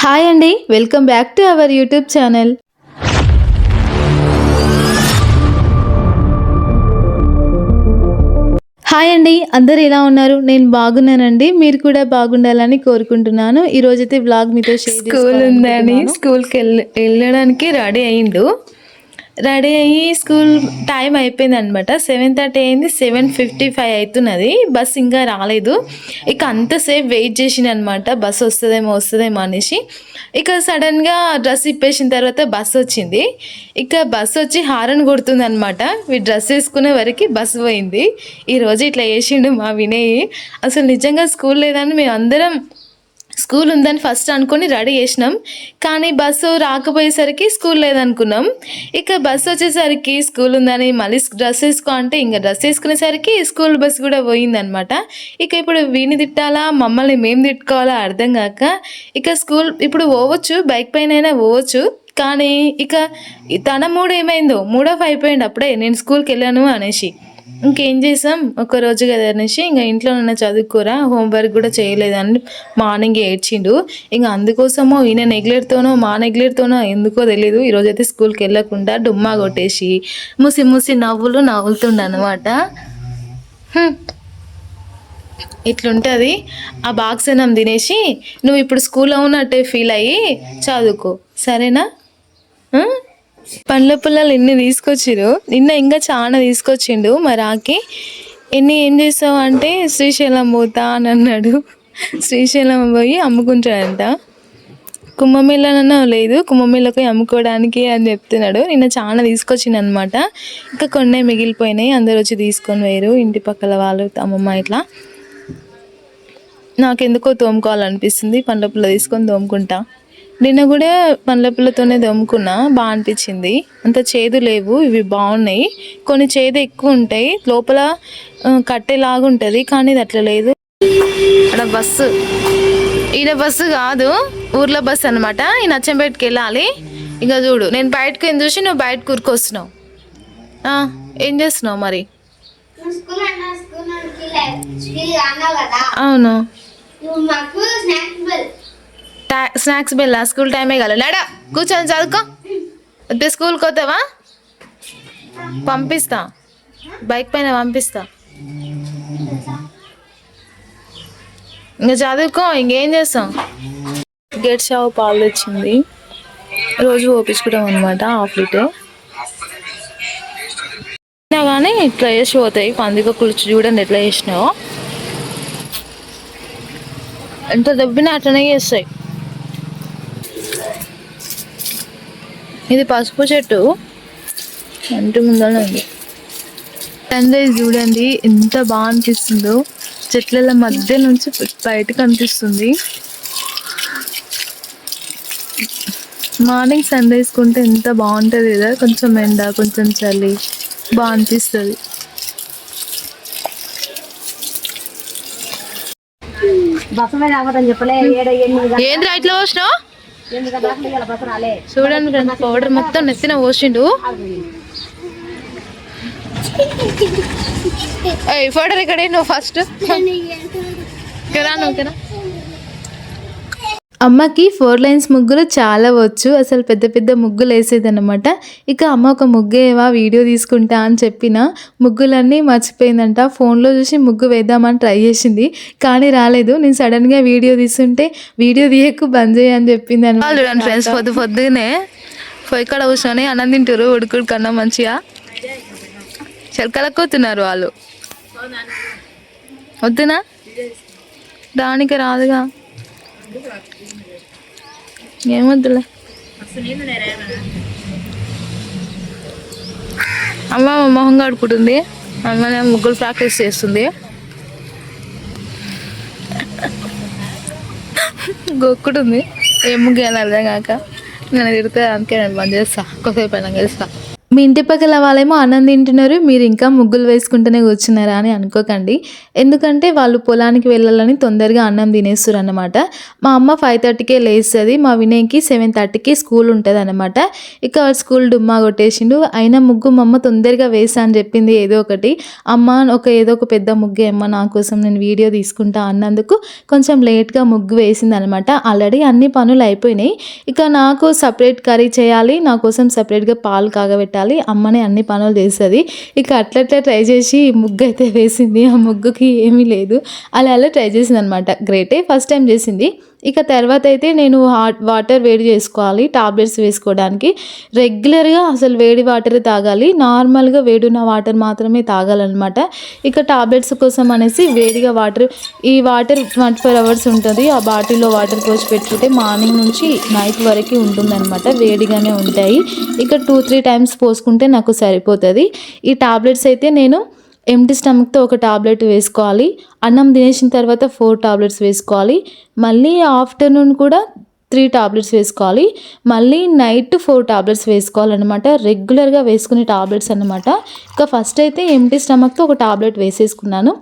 Hi అండి, welcome back to our YouTube channel. Hi అండి, అందరు ఎలా ఉన్నారు? నేను బాగున్నానండి. మీరు కూడా బాగుండాలని కోరుకుంటున్నాను. ఈరోజైతే వ్లాగ్ మీతో స్కూల్ ఉందని స్కూల్కి వెళ్ళడానికి రెడీ అయ్యి స్కూల్ టైం అయిపోయింది అనమాట. 7:30 అయింది. 7:55 అవుతున్నది. బస్ ఇంకా రాలేదు. ఇక అంతసేపు వెయిట్ చేసింది అనమాట, బస్ వస్తుందేమో అనేసి. ఇక సడన్గా డ్రెస్ ఇప్పేసిన తర్వాత బస్ వచ్చింది. ఇక బస్ వచ్చి హారన్ కొడుతుంది అనమాట. డ్రెస్ వేసుకునే వరకు బస్ పోయింది. ఈరోజు ఇట్లా చేసిండు మా వినయ్. అసలు నిజంగా స్కూల్ లేదని మేము అందరం స్కూల్ ఉందని ఫస్ట్ అనుకుని రెడీ చేసినాం. కానీ బస్సు రాకపోయేసరికి స్కూల్ లేదనుకున్నాం. ఇక బస్సు వచ్చేసరికి స్కూల్ ఉందని మళ్ళీ డ్రెస్ వేసుకో అంటే ఇంకా డ్రెస్ వేసుకునేసరికి స్కూల్ బస్ కూడా పోయిందనమాట. ఇక ఇప్పుడు వీని తిట్టాలా, మమ్మల్ని మేము తిట్టుకోవాలా అర్థం కాక ఇక స్కూల్ ఇప్పుడు పోవచ్చు, బైక్ పైన అయినా పోవచ్చు. కానీ ఇక తన మూడు ఏమైందో, మూడో అయిపోయింది అప్పుడే నేను స్కూల్కి వెళ్ళాను అనేసి. ఇంకేం చేసాం, ఒక్కరోజు కదా అనేసి ఇంకా ఇంట్లో ఉన్న చదువుకోరా, హోంవర్క్ కూడా చేయలేదని మార్నింగ్ ఏడ్చిండు. ఇంకా అందుకోసమో ఈయన నెగ్లెట్తోనో మా నెగ్లెట్తోనో ఎందుకో తెలీదు, ఈరోజైతే స్కూల్కి వెళ్ళకుండా డుమ్మా కొట్టేసి ముసి నవ్వులుతుండ అనమాట. ఇట్లుంటుంది. ఆ బాక్స్ అన్నం తినేసి నువ్వు ఇప్పుడు స్కూల్లో ఉన్నట్టే ఫీల్ అయ్యి చదువుకో, సరేనా? పండ్ల పుల్లలు ఎన్ని తీసుకొచ్చిరు, నిన్న ఇంకా చాలా తీసుకొచ్చిండు. మరాకి ఏం చేస్తావు అంటే శ్రీశైలం పోతా అని అన్నాడు. శ్రీశైలం పోయి అమ్ముకుంటాడంట. కుంభమేళనన్నా లేదు, కుంభమేళకు అమ్ముకోవడానికి అని చెప్తున్నాడు. నిన్న చాలా తీసుకొచ్చింది అనమాట. ఇంకా కొన్ని మిగిలిపోయినాయి, అందరు వచ్చి తీసుకొని పోయారు, ఇంటి పక్కల వాళ్ళు, అమ్మమ్మ ఇట్లా. నాకెందుకో తోముకోవాలనిపిస్తుంది, పండ్ల పుల్ల తీసుకొని తోముకుంటా. నిన్న కూడా పండ్ల పుల్లతోనే దమ్ముకున్నా, బాగా అనిపించింది. అంత చేదు లేవు, ఇవి బాగున్నాయి. కొన్ని చేదు ఎక్కువ ఉంటాయి, లోపల కట్టేలాగా ఉంటుంది, కానీ ఇది అట్లా లేదు. ఇక్కడ బస్సు, ఈడ బస్సు కాదు, ఊర్లో బస్సు అనమాట. ఈ నచ్చంపేటకి వెళ్ళాలి. ఇంకా చూడు, నేను బయటకు ఏం చూసి నువ్వు బయట కూరుకొస్తున్నావు. ఏం చేస్తున్నావు మరి? అవును, స్నాక్స్ బెల్ స్కూల్ టైమే కదా, లేడా కూర్చొని చదువుకో. అయితే స్కూల్కి వస్తావా? పంపిస్తా, బైక్ పైన పంపిస్తా. ఇంకా చదువుకో, ఇంకేం చేస్తాం. గేట్ షావు పాలు తెచ్చింది, రోజు ఓపించుకుంటాం అనమాట, హాఫ్ లీటర్. కానీ ఇట్లా వేసి పోతాయి పందికొక్కులు, చూడండి ఎట్లా చేసినావో. ఎంత దెబ్బినా అట్లనే చేస్తాయి. ఇది పసుపు చెట్టు, ఇంటి ముందర ఉంది. సన్ రైజ్ చూడండి ఎంత బాగా అనిపిస్తుందో, చెట్ల మధ్య నుంచి బయటకు అనిపిస్తుంది. మార్నింగ్ సన్ రైజ్ కొంటే ఎంత బాగుంటుంది కదా, కొంచెం ఎండ కొంచెం చలి, బాగా అనిపిస్తుంది. ఏంద్రా ఇట్లా పోసినావు? చూడండి పౌడర్ మొత్తం నెత్తిన పోసిండు. పౌడర్ ఇక్కడ నువ్వు ఫస్ట్ కదా. అమ్మకి 4 లైన్స్ ముగ్గులు చాలా వచ్చు, అసలు పెద్ద పెద్ద ముగ్గులు వేసేదన్నమాట. ఇక అమ్మ ఒక ముగ్గేవా వీడియో తీసుకుంటా అని చెప్పిన ముగ్గులన్నీ మర్చిపోయిందంట. ఫోన్లో చూసి ముగ్గు వేద్దామని ట్రై చేసింది, కానీ రాలేదు. నేను సడన్గా వీడియో తీస్తుంటే వీడియో తీయకు బంద్ చేయ అని చెప్పింది అనమాట. చూడండి ఫ్రెండ్స్, పొద్దునే పొయ్యి కాడ కూర్చొని అన్నం తింటారు, ఉడుకుడు కన్నా మంచిగా చెలకలక్కుతున్నారు వాళ్ళు. వద్దునా, దానికి రాదుగా, ఏమొద్దులే. అమ్మ మొహం కడుకుంటుంది, అమ్మనే ముగ్గులు ప్రాక్టీస్ చేస్తుంది. గొక్కుతుంది, ఏం ముగ్గు అని అర్థం కాక నేను తిడితే అందుకే నేను బంద్ చేస్తా, కొద్దిసేపు అయినా గెలుస్తా. మీ ఇంటి పక్కల వాళ్ళేమో అన్నం తింటున్నారు, మీరు ఇంకా ముగ్గులు వేసుకుంటూనే కూర్చున్నారా అని అనుకోకండి. ఎందుకంటే వాళ్ళు పొలానికి వెళ్ళాలని తొందరగా అన్నం తినేస్తారు అన్నమాట. మా అమ్మ 5:30కే లేస్తుంది, మా వినయ్కి 7:30కి స్కూల్ ఉంటుంది అన్నమాట. ఇక స్కూల్ డుమ్మా కొట్టేసిండు. అయినా ముగ్గు మా అమ్మ తొందరగా వేసా అని చెప్పింది ఏదో ఒకటి. అమ్మ ఏదో ఒక పెద్ద ముగ్గే అమ్మ నా కోసం నేను వీడియో తీసుకుంటా అన్నందుకు కొంచెం లేట్గా ముగ్గు వేసింది అనమాట. ఆల్రెడీ అన్ని పనులు అయిపోయినాయి. ఇక నాకు సపరేట్ కర్రీ చేయాలి, నా కోసం సపరేట్గా పాలు కాగబెట్టాలి. అమ్మనే అన్ని పనులు చేస్తుంది. ఇక అట్లట్లా ట్రై చేసి ముగ్గు అయితే వేసింది. ఆ ముగ్గుకి ఏమీ లేదు, అలా ట్రై చేసింది అనమాట. గ్రేటే, ఫస్ట్ టైం చేసింది. ఇక తర్వాత అయితే నేను వాటర్ వేడి చేసుకోవాలి టాబ్లెట్స్ వేసుకోవడానికి. రెగ్యులర్గా అసలు వేడి వాటర్ తాగాలి, నార్మల్గా వేడున్న వాటర్ మాత్రమే తాగాలన్నమాట. ఇక టాబ్లెట్స్ కోసం అనేసి వేడిగా ఈ వాటర్ 24 hours ఉంటుంది. ఆ బాటిల్లో వాటర్ పోసి పెట్టుకుంటే మార్నింగ్ నుంచి నైట్ వరకు ఉంటుందన్నమాట, వేడిగానే ఉంటాయి. ఇక 2-3 times పోసుకుంటే నాకు సరిపోతుంది. ఈ టాబ్లెట్స్ అయితే నేను ఎంటీ స్టమక్తో ఒక టాబ్లెట్ వేసుకోవాలి, అన్నం తినేసిన తర్వాత 4 tablets వేసుకోవాలి, మళ్ళీ ఆఫ్టర్నూన్ కూడా 3 tablets వేసుకోవాలి, మళ్ళీ నైట్ 4 tablets వేసుకోవాలన్నమాట. రెగ్యులర్గా వేసుకునే టాబ్లెట్స్ అన్నమాట. ఇక ఫస్ట్ అయితే ఎంటీ స్టమక్తో ఒక టాబ్లెట్ వేసేసుకున్నాను.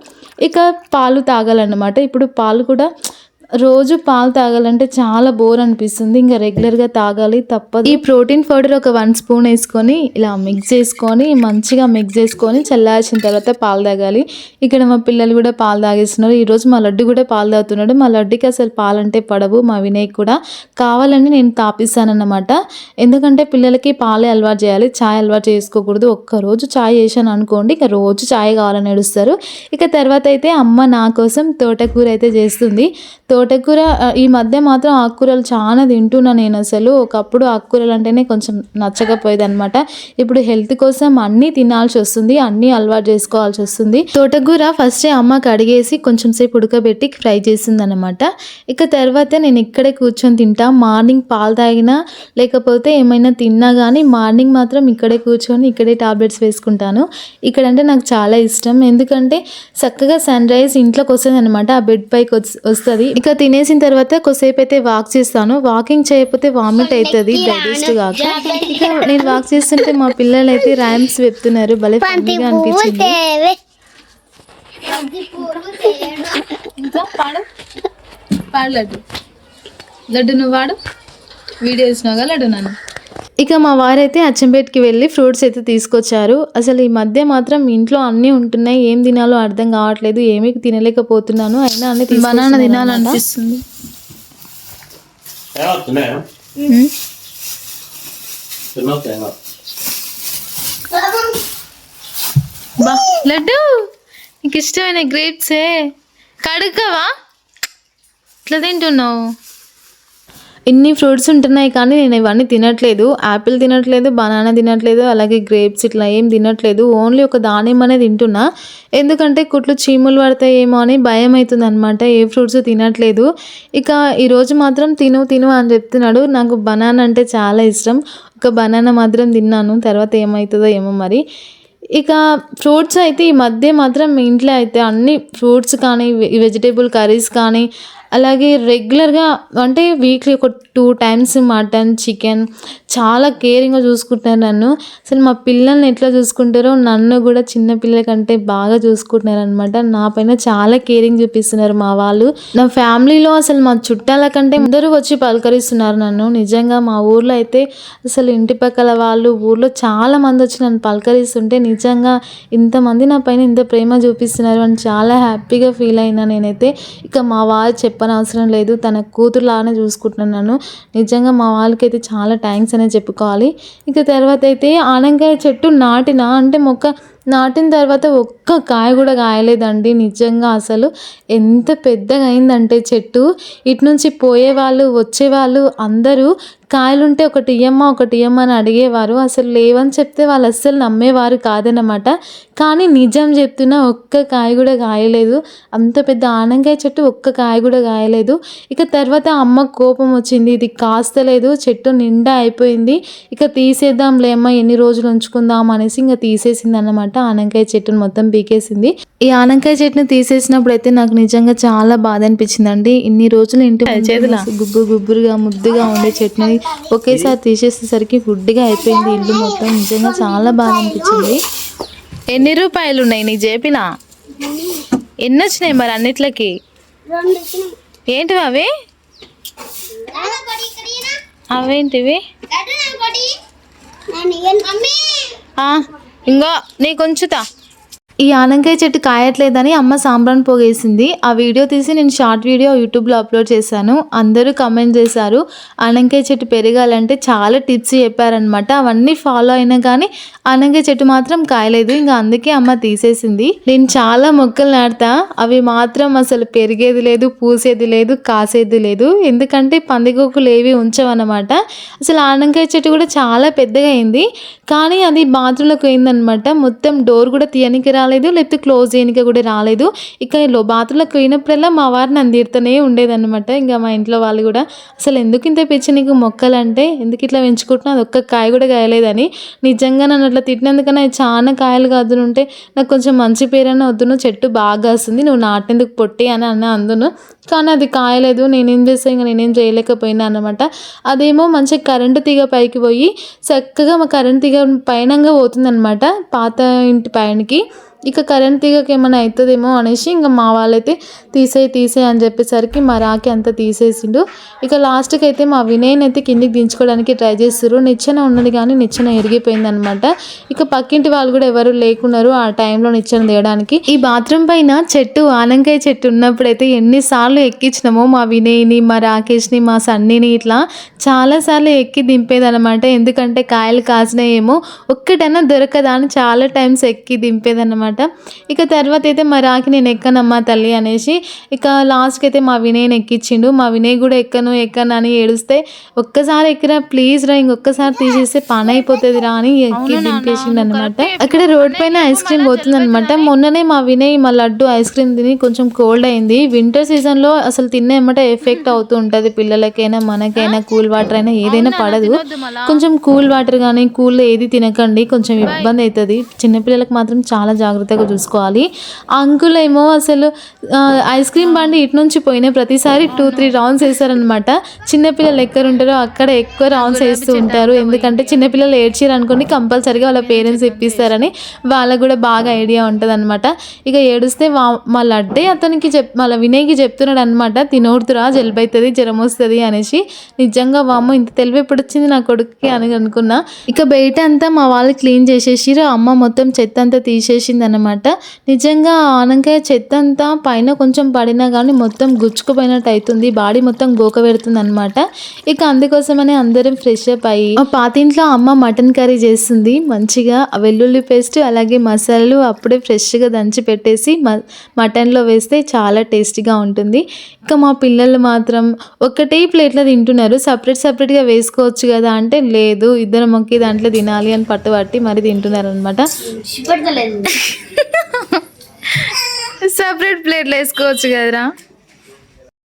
ఇక పాలు తాగాలన్నమాట. ఇప్పుడు పాలు కూడా రోజు పాలు తాగాలంటే చాలా బోర్ అనిపిస్తుంది, ఇంకా రెగ్యులర్గా తాగాలి తప్పదు. ఈ ప్రోటీన్ పౌడర్ ఒక 1 spoon వేసుకొని ఇలా మంచిగా మిక్స్ చేసుకొని చల్లార్చిన తర్వాత పాలు తాగాలి. ఇక్కడ మా పిల్లలు కూడా పాలు తాగేస్తున్నారు. ఈరోజు మా లడ్డు కూడా పాలు తాగుతున్నాడు. మా లడ్డుకి అసలు పాలంటే పడవు, మా వినయ్ కూడా. కావాలని నేను తాపిస్తానన్నమాట. ఎందుకంటే పిల్లలకి పాలే అలవాటు చేయాలి, ఛాయ్ అలవాటు చేసుకోకూడదు. ఒక్కరోజు ఛాయ్ చేశాను అనుకోండి, ఇక రోజు ఛాయ్ కావాలని ఏడుస్తారు. ఇక తర్వాత అయితే అమ్మ నా కోసం తోటకూర అయితే చేస్తుంది. తోటకూర ఈ మధ్య మాత్రం ఆకుకూరలు చాలా తింటున్నా నేను. అసలు ఒకప్పుడు ఆకుకూరలు అంటేనే కొంచెం నచ్చకపోయేది అనమాట. ఇప్పుడు హెల్త్ కోసం అన్నీ తినాల్సి వస్తుంది, అన్నీ అలవాటు చేసుకోవాల్సి వస్తుంది. తోటకూర ఫస్టే అమ్మ కడిగేసి కొంచెం సేపు ఉడకబెట్టి ఫ్రై చేసింది అనమాట. ఇక తర్వాత నేను ఇక్కడే కూర్చొని తింటా. మార్నింగ్ పాలు తాగినా లేకపోతే ఏమైనా తిన్నా కానీ మార్నింగ్ మాత్రం ఇక్కడే కూర్చొని ఇక్కడే టాబ్లెట్స్ వేసుకుంటాను. ఇక్కడంటే నాకు చాలా ఇష్టం, ఎందుకంటే చక్కగా సన్ రైజ్ ఇంట్లోకి వస్తుంది అనమాట, ఆ బెడ్ పైకి వస్తుంది. ఇక తినేసిన తర్వాత కొద్దిసేపు అయితే వాక్ చేస్తాను. వాకింగ్ చేయకపోతే వామిట్ అవుతుంది డైజెస్ట్ కాక. ఇక నేను వాక్ చేస్తుంటే మా పిల్లలు అయితే రైమ్స్ చెప్తున్నారు, భలే ఫన్నీగా అనిపించింది. లడ్డు నువ్వు వాడు వీడియో ఇచ్చినావుగా లడ్డు నన్ను. ఇక మా వారైతే అచ్చంపేటకి వెళ్ళి ఫ్రూట్స్ అయితే తీసుకొచ్చారు. అసలు ఈ మధ్య మాత్రం ఇంట్లో అన్నీ ఉంటున్నాయి, ఏం తినాలో అర్థం కావట్లేదు, ఏమీ తినలేకపోతున్నాను. అయినా అన్ని బనానా తినాలనిపిస్తుంది. లడ్డు నీకు ఇష్టమైన గ్రేప్సే కడుక్కవా, ఇట్లా తింటున్నావు. ఇన్ని ఫ్రూట్స్ ఉంటున్నాయి కానీ నేను ఇవన్నీ తినట్లేదు. యాపిల్ తినట్లేదు, బనానా తినట్లేదు, అలాగే గ్రేప్స్ ఇట్లా ఏం తినట్లేదు. ఓన్లీ ఒక దానిమ్మ అనేది తింటున్నా, ఎందుకంటే కుట్లు చీములు పడతాయేమో అని భయం అవుతుంది అనమాట. ఏ ఫ్రూట్స్ తినట్లేదు. ఇక ఈరోజు మాత్రం తిను అని చెప్తున్నాడు. నాకు బనానా అంటే చాలా ఇష్టం. ఒక బనానా మాత్రం తిన్నాను, తర్వాత ఏమవుతుందో ఏమో మరి. ఇక ఫ్రూట్స్ అయితే ఈ మధ్య మాత్రం ఇంట్లో అయితే అన్ని ఫ్రూట్స్ కానీ వెజిటేబుల్ కర్రీస్ కానీ అలాగే రెగ్యులర్గా అంటే వీక్లీ ఒక 2 times మటన్ చికెన్ చాలా కేరింగ్గా చూసుకుంటున్నారు నన్ను. అసలు మా పిల్లల్ని ఎట్లా చూసుకుంటారో నన్ను కూడా చిన్న పిల్లల కంటే బాగా చూసుకుంటున్నారు అనమాట. నా పైన చాలా కేరింగ్ చూపిస్తున్నారు మా వాళ్ళు. నా ఫ్యామిలీలో అసలు మా చుట్టాల కంటే అందరూ వచ్చి పలకరిస్తున్నారు నన్ను. నిజంగా మా ఊర్లో అయితే అసలు ఇంటి పక్కల వాళ్ళు ఊర్లో చాలా మంది వచ్చి నన్ను పలకరిస్తుంటే నిజంగా ఇంతమంది నా పైన ఇంత ప్రేమ చూపిస్తున్నారు అని చాలా హ్యాపీగా ఫీల్ అయినా నేనైతే. ఇక మా వాళ్ళు చెప్పనవసరం లేదు, తన కూతురులానే చూసుకుంటున్నాను. నిజంగా మా వాళ్ళకైతే చాలా థ్యాంక్స్ అనే చెప్పుకోవాలి. ఇక తర్వాత అయితే ఆనపకాయ చెట్టు మొక్క నాటిన తర్వాత ఒక్క కాయ కూడా కాయలేదండి. నిజంగా అసలు ఎంత పెద్దగా అయిందంటే చెట్టు, ఇటు నుంచి పోయేవాళ్ళు వచ్చేవాళ్ళు అందరూ కాయలుంటే ఒకటి ఇయ్యమ్మ అని అడిగేవారు. అసలు లేవని చెప్తే వాళ్ళు అస్సలు నమ్మేవారు కాదన్నమాట. కానీ నిజం చెప్తున్నా ఒక్క కాయ కూడా కాయలేదు. అంత పెద్ద ఆనపకాయ చెట్టు ఒక్క కాయ కూడా కాయలేదు. ఇక తర్వాత అమ్మ కోపం వచ్చింది, ఇది కాస్తలేదు, చెట్టు నిండా అయిపోయింది, ఇక తీసేద్దాంలే అమ్మ, ఎన్ని రోజులు ఉంచుకుందాం అనేసి ఇంకా తీసేసింది అన్నమాట. అనమాట. ఆనకాయ చెట్టును మొత్తం పీకేసింది. ఈ ఆనకాయ చెట్టును తీసేసినప్పుడు అయితే నాకు నిజంగా చాలా బాధ అనిపించిందండి. ఇన్ని రోజులు ఇంటి గుబ్బురుగా ముద్దుగా ఉండే చెట్టుని ఒకేసారి తీసేసేసరికి గుడ్డిగా అయిపోయింది ఇల్లు మొత్తం. నిజంగా చాలా బాధ అనిపించింది. ఎన్ని రూపాయలు ఉన్నాయి నీకు చేపినా? ఎన్ని వచ్చినాయి మరి అన్నిట్లకి? ఏంటివి అవి? అవేంటివి? ఇంకో నీకు ఉంచుతా. ఈ ఆనకాయ చెట్టు కాయట్లేదని అమ్మ సాంబ్రాన్ పోగేసింది. ఆ వీడియో తీసి నేను షార్ట్ వీడియో యూట్యూబ్లో అప్లోడ్ చేశాను. అందరూ కమెంట్ చేశారు ఆనకాయ చెట్టు పెరగాలంటే చాలా టిప్స్ చెప్పారనమాట. అవన్నీ ఫాలో అయినా కానీ ఆనకాయ చెట్టు మాత్రం కాయలేదు. ఇంకా అందుకే అమ్మ తీసేసింది. నేను చాలా మొక్కలు నాటుతా, అవి మాత్రం అసలు పెరిగేది లేదు, పూసేది లేదు, కాసేది లేదు. ఎందుకంటే పందికొక్కులు ఏవి ఉంచవన్నమాట. అసలు ఆనకాయ చెట్టు కూడా చాలా పెద్దగా అయింది, కానీ అది బాత్రూంలోకి పోయిందనమాట. మొత్తం డోర్ కూడా తీయనికి రాలేదు, లేకపోతే క్లోజ్ చేయడానికి కూడా రాలేదు. ఇక బాత్రూంలోకి పోయినప్పుడల్లా మా వారు నన్ను తీరుతూనే ఉండేదన్నమాట. ఇంకా మా ఇంట్లో వాళ్ళు కూడా అసలు ఎందుకు ఇంత పిచ్చి నీకు మొక్కలు అంటే, ఎందుకు ఇట్లా పెంచుకుంటున్నా, అది ఒక్క కాయ కూడా కాయలేదని. నిజంగా నన్ను అట్లా తిట్టినందుకన్నా చాలా కాయలు కాదునుంటే నాకు కొంచెం మంచి పేరైనా వద్దును, చెట్టు బాగా వస్తుంది, నువ్వు నాటేందుకు పొట్టి అని అందును. కానీ అది కాయలేదు. నేనేం చేస్తాను, ఇంకా నేనేం చేయలేకపోయినా అనమాట. అదేమో మంచిగా కరెంటు తీగ పైకి పోయి చక్కగా మా కరెంటు తీగ పైనంగా పోతుందన్నమాట పాత ఇంటి పైనకి. ఇక కరెంట్ తీగకి ఏమైనా అవుతుందేమో అనేసి ఇంకా మా వాళ్ళైతే తీసేయి అని చెప్పేసరికి మా రాకి అంతా తీసేసిండు. ఇక లాస్ట్కి అయితే మా వినయ్ని అయితే కిందికి దించుకోవడానికి ట్రై చేస్తారు. నిచ్చెన ఉన్నది కానీ నిచ్చెన ఎరిగిపోయింది అనమాట. ఇక పక్కింటి వాళ్ళు కూడా ఎవరు లేకున్నారు ఆ టైంలో నిచ్చెన తీయడానికి. ఈ బాత్రూమ్ పైన చెట్టు ఆనకాయ చెట్టు ఉన్నప్పుడైతే ఎన్నిసార్లు ఎక్కించినామో మా వినయ్ని, మా రాకేష్ని, మా సన్నీని ఇట్లా చాలాసార్లు ఎక్కి దింపేదనమాట. ఎందుకంటే కాయలు కాసినాయేమో ఒక్కటైనా దొరకదా అని చాలా టైమ్స్ ఎక్కి దింపేదన్నమాట. ఇక తర్వాత అయితే మా రాకి నేను ఎక్కనమ్మా తల్లి అనేసి ఇక లాస్ట్కి అయితే మా వినయ్ని ఎక్కించిండు. మా వినయ్ కూడా ఎక్కను అని ఏడుస్తే, ఒక్కసారి ఎక్కిరా ప్లీజ్ రా, ఇంకొకసారి తీసేస్తే పని అయిపోతుంది రా అని ఎక్కి దింపేసిండు అనమాట. అక్కడ రోడ్ పైన ఐస్ క్రీమ్ పోతుంది అనమాట. మొన్ననే మా వినయ్ మా లడ్డు ఐస్ క్రీమ్ తిని కొంచెం కోల్డ్ అయింది. వింటర్ సీజన్లో అసలు తిన్న ఏమంటే ఎఫెక్ట్ అవుతూ ఉంటుంది పిల్లలకైనా మనకైనా. కూల్ వాటర్ అయినా ఏదైనా పడదు. కొంచెం కూల్ వాటర్ కానీ కూల్ ఏది తినకండి, కొంచెం ఇబ్బంది అవుతుంది. చిన్నపిల్లలకు మాత్రం చాలా జాగ్రత్తగా చూసుకోవాలి. ఆ అంకుల్ ఏమో అసలు ఐస్ క్రీమ్ బండి ఇటు నుంచి పోయిన ప్రతిసారి 2-3 రౌండ్స్ వేస్తారనమాట. చిన్నపిల్లలు ఎక్కడ ఉంటారో అక్కడ ఎక్కువ రౌండ్స్ వేస్తూ ఉంటారు. ఎందుకంటే చిన్నపిల్లలు ఏడ్చారు అనుకోండి కంపల్సరీగా వాళ్ళ పేరెంట్స్ ఇప్పిస్తారని వాళ్ళకు కూడా బాగా ఐడియా ఉంటుంది అనమాట. ఇక ఏడుస్తే మా లడ్డే అతనికి వాళ్ళ వినయ్కి చెప్తున్నాడు అనమాట, తినోడుతురా జలుబు అవుతుంది, జ్వరం వస్తుంది అనేసి. నిజంగా వామ్మో ఇంత తెలివి ఎప్పుడు వచ్చింది నా కొడుకుకి అని అనుకున్నా. ఇక బయట అంతా మా వాళ్ళు క్లీన్ చేసేసిరు. అమ్మ మొత్తం చెత్త అంతా తీసేసింది అనమాట. నిజంగా ఆనకాయ చెత్త అంతా పైన కొంచెం పడినా కానీ మొత్తం గుచ్చుకుపోయినట్టు అవుతుంది, బాడీ మొత్తం గోక పెడుతుంది అనమాట. ఇక అందుకోసమని అందరం ఫ్రెష్ అప్ అయ్యి పాతింట్లో అమ్మ మటన్ కర్రీ చేస్తుంది. మంచిగా వెల్లుల్లి పేస్ట్ అలాగే మసాలాలు అప్పుడే ఫ్రెష్గా దంచి పెట్టేసి మటన్లో వేస్తే చాలా టేస్టీగా ఉంటుంది. ఇక మా పిల్లలు మాత్రం ఒకటే ప్లేట్లో తింటున్నారు. సపరేట్గా వేసుకోవచ్చు కదా అంటే లేదు, ఇద్దరం ఒకే దాంట్లో తినాలి అని పట్టుబట్టి మరి తింటున్నారు అనమాట. సపరేట్ ప్లేట్లు వేసుకోవచ్చు కదరా.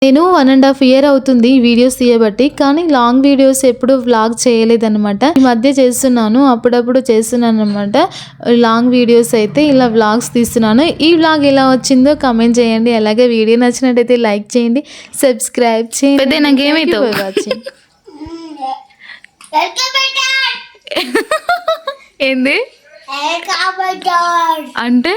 నేను 1.5 year అవుతుంది వీడియోస్ తీయబట్టి, కానీ లాంగ్ వీడియోస్ ఎప్పుడు వ్లాగ్ చేయలేదన్నమాట. ఈ మధ్య చేస్తున్నాను, అప్పుడప్పుడు చేస్తున్నాను అనమాట లాంగ్ వీడియోస్. అయితే ఇలా వ్లాగ్స్ తీస్తున్నాను. ఈ వ్లాగ్ ఎలా వచ్చిందో కమెంట్ చేయండి. అలాగే వీడియో నచ్చినట్టయితే లైక్ చేయండి, సబ్స్క్రైబ్ చేయండి. ఏంది అంటే